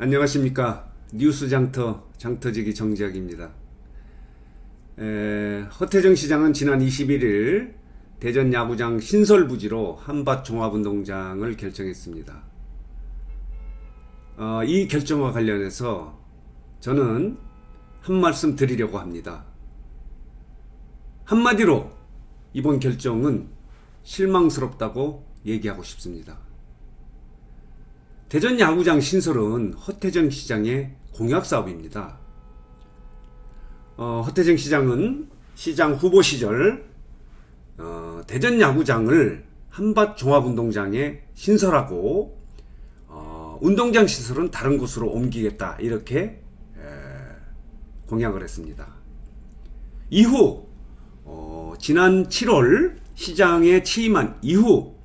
안녕하십니까. 뉴스 장터지기 정지혁입니다. 허태정 시장은 지난 21일 대전 야구장 신설 부지로 한밭 종합운동장을 결정했습니다. 이 결정과 관련해서 저는 한 말씀 드리려고 합니다. 한마디로 이번 결정은 실망스럽다고 얘기하고 싶습니다. 대전 야구장 신설은 허태정 시장의 공약사업입니다. 허태정 시장은 시장 후보 시절 대전 야구장을 한밭 종합운동장에 신설하고 운동장 시설은 다른 곳으로 옮기겠다 이렇게 공약을 했습니다. 이후 지난 7월 시장에 취임한 이후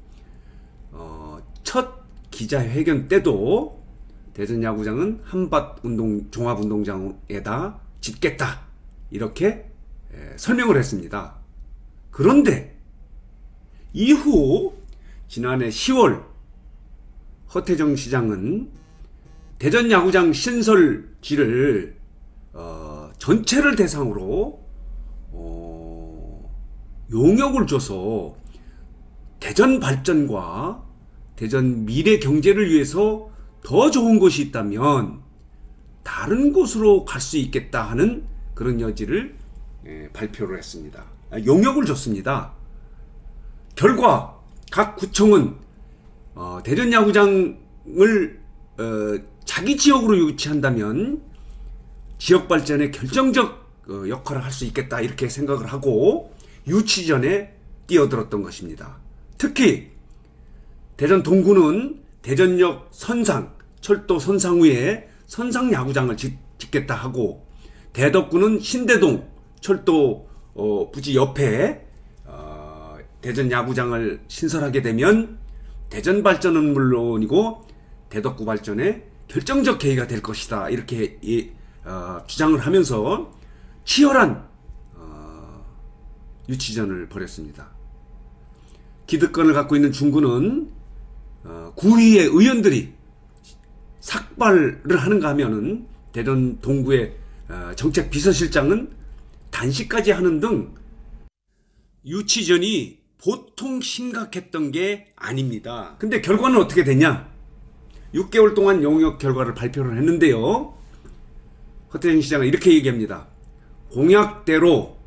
첫 기자회견 때도 대전 야구장은 한밭 종합운동장에다 짓겠다 이렇게 설명을 했습니다. 그런데 이후 지난해 10월 허태정 시장은 대전 야구장 신설지를 전체를 대상으로 용역을 줘서 대전 발전과 대전 미래 경제를 위해서 더 좋은 곳이 있다면 다른 곳으로 갈 수 있겠다 하는 그런 여지를 발표를 했습니다. 용역을 줬습니다. 결과 각 구청은 대전 야구장을 자기 지역으로 유치한다면 지역 발전에 결정적 역할을 할 수 있겠다 이렇게 생각을 하고 유치전에 뛰어들었던 것입니다. 특히 대전 동구는 대전역 선상, 철도 선상 위에 선상 야구장을 짓겠다 하고 대덕구는 신대동 철도 부지 옆에 대전 야구장을 신설하게 되면 대전 발전은 물론이고 대덕구 발전에 결정적 계기가 될 것이다 이렇게 주장을 하면서 치열한 유치전을 벌였습니다. 기득권을 갖고 있는 중구는 구의회 의원들이 삭발을 하는가 하면은 대전 동구의 정책 비서실장은 단식까지 하는 등 유치전이 보통 심각했던 게 아닙니다. 근데 결과는 어떻게 됐냐? 6개월 동안 용역 결과를 발표를 했는데요. 허태정 시장은 이렇게 얘기합니다. 공약대로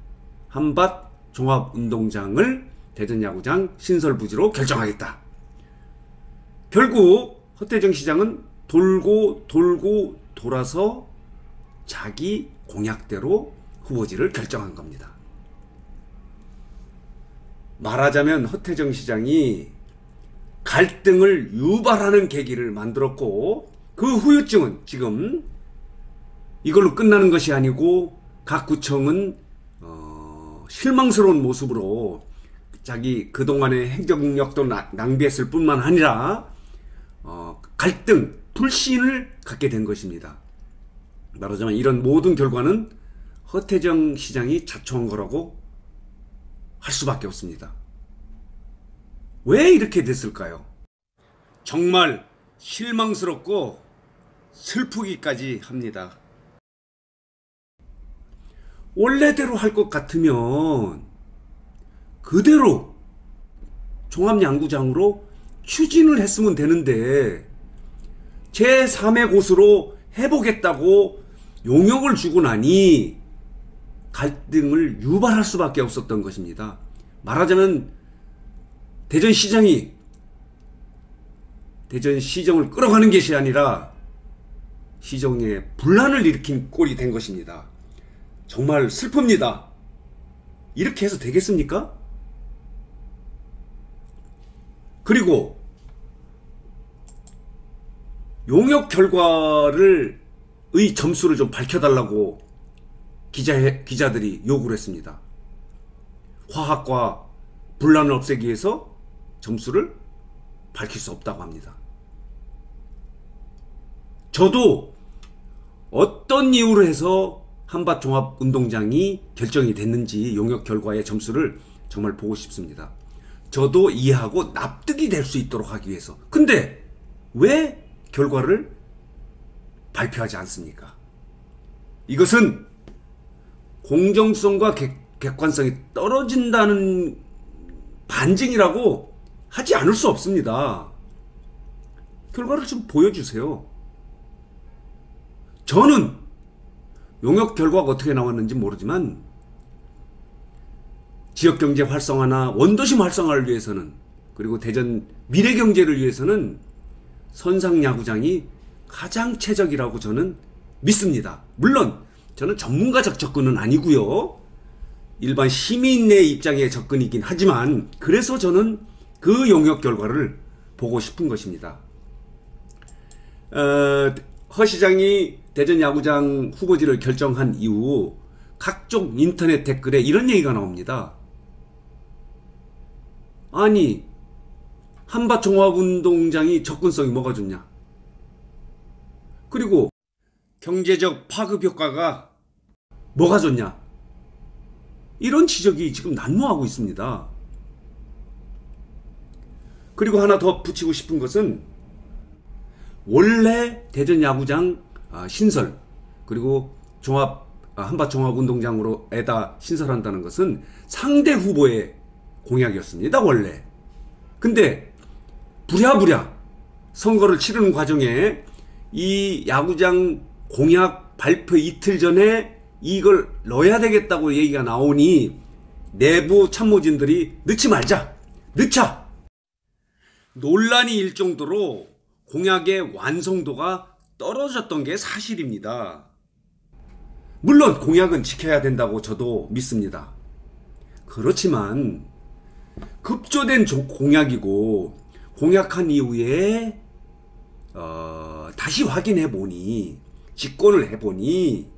한밭 종합운동장을 대전 야구장 신설 부지로 결정하겠다. 결국 허태정 시장은 돌고 돌아서 자기 공약대로 후보지를 결정한 겁니다. 말하자면 허태정 시장이 갈등을 유발하는 계기를 만들었고 그 후유증은 지금 이걸로 끝나는 것이 아니고 각 구청은 실망스러운 모습으로 자기 그동안의 행정력도 낭비했을 뿐만 아니라 갈등, 불신을 갖게 된 것입니다. 말하자면 이런 모든 결과는 허태정 시장이 자초한 거라고 할 수밖에 없습니다. 왜 이렇게 됐을까요? 정말 실망스럽고 슬프기까지 합니다. 원래대로 할 것 같으면 그대로 종합양구장으로 추진을 했으면 되는데 제3의 곳으로 해보겠다고 용역을 주고 나니 갈등을 유발할 수밖에 없었던 것입니다. 말하자면 대전시장이 대전시정을 끌어가는 것이 아니라 시정에 분란을 일으킨 꼴이 된 것입니다. 정말 슬픕니다. 이렇게 해서 되겠습니까? 그리고 용역 결과의 점수를 좀 밝혀달라고 기자들이 요구를 했습니다. 화학과 분란을 없애기 위해서 점수를 밝힐 수 없다고 합니다. 저도 어떤 이유로 해서 한밭 종합운동장이 결정이 됐는지 용역 결과의 점수를 정말 보고 싶습니다. 저도 이해하고 납득이 될 수 있도록 하기 위해서. 근데 왜 결과를 발표하지 않습니까? 이것은 공정성과 객관성이 떨어진다는 반증이라고 하지 않을 수 없습니다. 결과를 좀 보여주세요. 저는 용역 결과가 어떻게 나왔는지 모르지만 지역경제 활성화나 원도심 활성화를 위해서는, 그리고 대전 미래경제를 위해서는 선상야구장이 가장 최적이라고 저는 믿습니다. 물론 저는 전문가적 접근은 아니고요, 일반 시민의 입장의 접근이긴 하지만 그래서 저는 그 용역 결과를 보고 싶은 것입니다. 허 시장이 대전 야구장 후보지를 결정한 이후 각종 인터넷 댓글에 이런 얘기가 나옵니다. 아니, 한밭종합운동장이 접근성이 뭐가 좋냐? 그리고 경제적 파급 효과가 뭐가 좋냐? 이런 지적이 지금 난무하고 있습니다. 그리고 하나 더 붙이고 싶은 것은, 원래 대전 야구장 신설, 그리고 한밭종합운동장으로 에다 신설한다는 것은 상대 후보의 공약이었습니다, 원래. 근데 부랴부랴 선거를 치르는 과정에 이 야구장 공약 발표 이틀 전에 이걸 넣어야 되겠다고 얘기가 나오니 내부 참모진들이 넣지 말자, 넣자, 논란이 일 정도로 공약의 완성도가 떨어졌던 게 사실입니다. 물론 공약은 지켜야 된다고 저도 믿습니다. 그렇지만 급조된 공약이고, 공약한 이후에 다시 확인해 보니, 집권을 해보니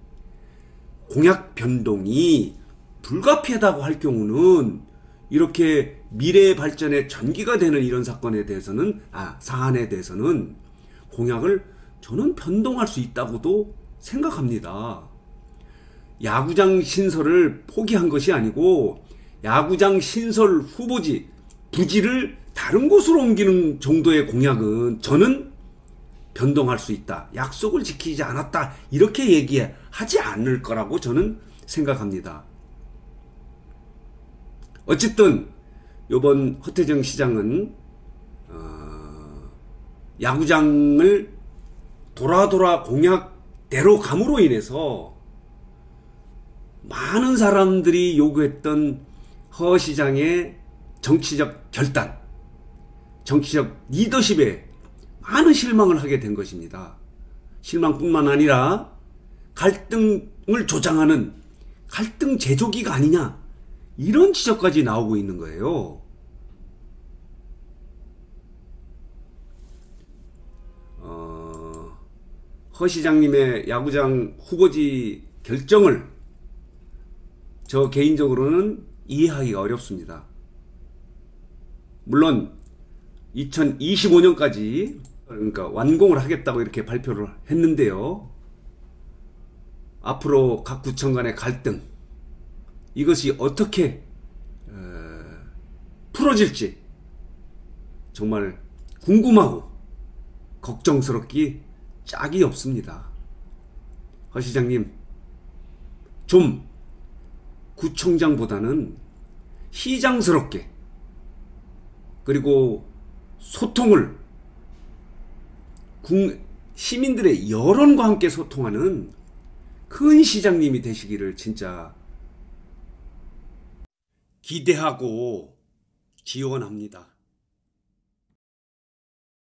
공약 변동이 불가피하다고 할 경우는 이렇게 미래 발전의 전기가 되는 이런 사안에 대해서는 공약을 저는 변동할 수 있다고도 생각합니다. 야구장 신설을 포기한 것이 아니고 야구장 신설 후보지, 부지를 다른 곳으로 옮기는 정도의 공약은 저는 변동할 수 있다, 약속을 지키지 않았다, 이렇게 얘기하지 않을 거라고 저는 생각합니다. 어쨌든 이번 허태정 시장은 야구장을 돌아 공약대로 감으로 인해서 많은 사람들이 요구했던 허 시장의 정치적 결단, 정치적 리더십에 많은 실망을 하게 된 것입니다. 실망뿐만 아니라 갈등을 조장하는 갈등 제조기가 아니냐, 이런 지적까지 나오고 있는 거예요. 허 시장님의 야구장 후보지 결정을 저 개인적으로는 이해하기가 어렵습니다. 물론 2025년까지 그러니까 완공을 하겠다고 이렇게 발표를 했는데요, 앞으로 각 구청 간의 갈등, 이것이 어떻게 풀어질지 정말 궁금하고 걱정스럽기 짝이 없습니다. 허 시장님, 좀 구청장보다는 시장스럽게, 그리고 소통을 시민들의 여론과 함께 소통하는 큰 시장님이 되시기를 진짜 기대하고 기원합니다.